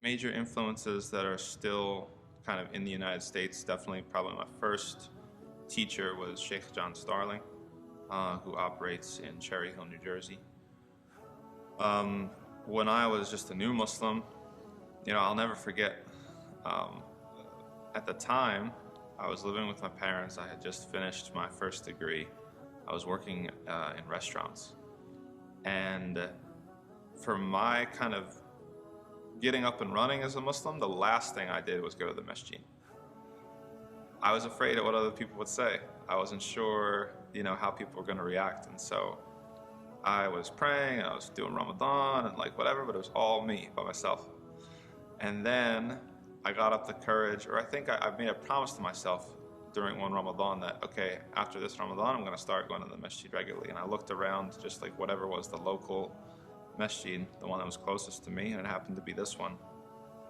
Major influences that are still kind of in the United States, definitely probably my first teacher was Sheikh John Starling, who operates in Cherry Hill, New Jersey. When I was just a new Muslim, I'll never forget, um, at the time, I was living with my parents. I had just finished my first degree. I was working in restaurants. And for my kind of getting up and running as a Muslim, the last thing I did was go to the Masjid. I was afraid of what other people would say. I wasn't sure, how people were going to react. And so I was praying, I was doing Ramadan and like whatever, but it was all me by myself. And then I got up the courage, or I think I made a promise to myself during one Ramadan that, okay, after this Ramadan, I'm going to start going to the Masjid regularly. And I looked around just like whatever was the local Masjid, the one that was closest to me, and it happened to be this one.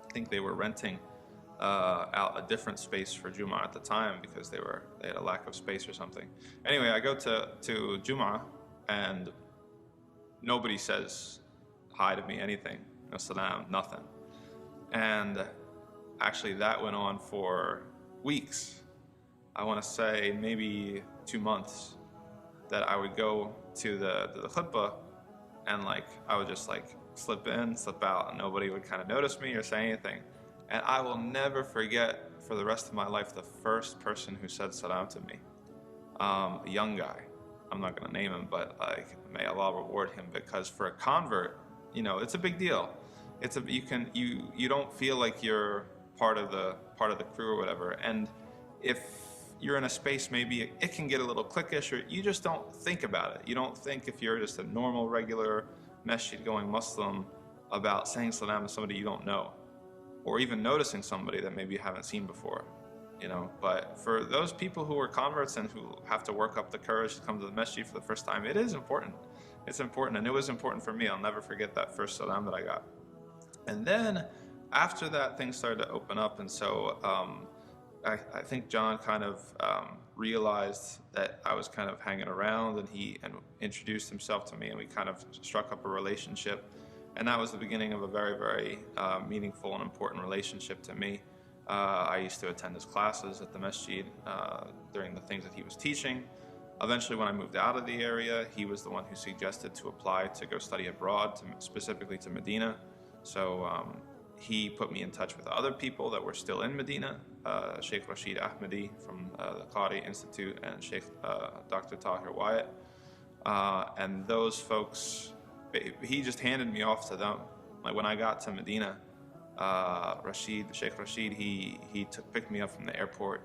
I think they were renting out a different space for Jumu'ah at the time because they had a lack of space or something. Anyway, I go to Jumu'ah and nobody says hi to me, anything, no salam, nothing. And actually that went on for weeks. I want to say maybe 2 months that I would go to the khutbah and I would just slip in, slip out, and nobody would kind of notice me or say anything. And I will never forget for the rest of my life the first person who said salam to me. A young guy. I'm not going to name him, but may Allah reward him, because for a convert, it's a big deal. You don't feel like you're part of the crew or whatever. And if you're in a space, maybe it can get a little cliquish, or you just don't think about it. You don't think, if you're just a normal, regular masjid going Muslim, about saying salam to somebody you don't know, or even noticing somebody that maybe you haven't seen before. But for those people who are converts and who have to work up the courage to come to the masjid for the first time, it is important. It's important, and it was important for me. I'll never forget that first salam that I got. And then after that, things started to open up, and so I think John kind of realized that I was kind of hanging around, and he introduced himself to me, and we kind of struck up a relationship. And that was the beginning of a very, very meaningful and important relationship to me. I used to attend his classes at the masjid during the things that he was teaching. Eventually, when I moved out of the area, he was the one who suggested to apply to go study abroad, specifically to Medina. So he put me in touch with other people that were still in Medina, Sheikh Rashid Ahmadi from the Qari Institute, and Sheikh Dr. Tahir Wyatt. And those folks, he just handed me off to them. Like when I got to Medina, Sheikh Rashid, he picked me up from the airport.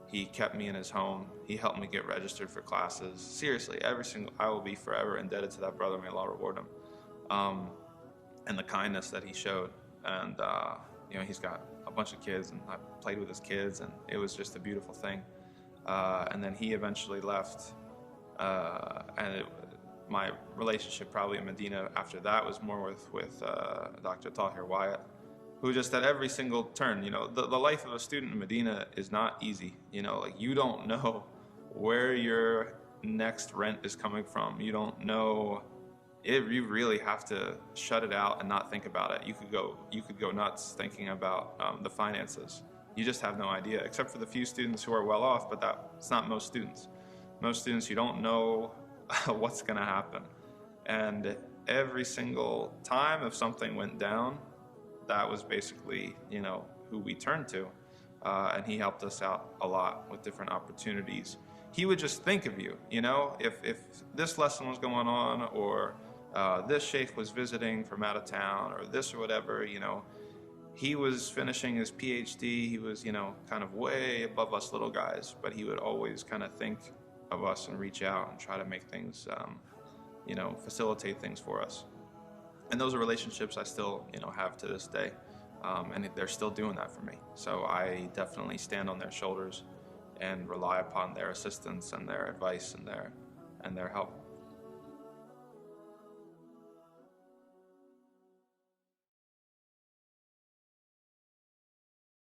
He kept me in his home. He helped me get registered for classes. Seriously, I will be forever indebted to that brother. May Allah reward him. And the kindness that he showed. And he's got a bunch of kids, and I played with his kids, and it was just a beautiful thing. And then he eventually left, my relationship probably in Medina after that was more with Dr. Tahir Wyatt, who just at every single turn, the life of a student in Medina is not easy. You don't know where your next rent is coming from. You don't know. You really have to shut it out and not think about it. You could go nuts thinking about the finances. You just have no idea, except for the few students who are well off, but that's not most students. Most students, you don't know what's going to happen. And every single time if something went down, that was basically, who we turned to. And he helped us out a lot with different opportunities. He would just think of you, if this lesson was going on, or this sheikh was visiting from out of town, or this or whatever, he was finishing his PhD. He was, kind of way above us little guys, but he would always kind of think of us and reach out and try to make things, facilitate things for us. And those are relationships I still, have to this day. And they're still doing that for me. So I definitely stand on their shoulders and rely upon their assistance and their advice and their help.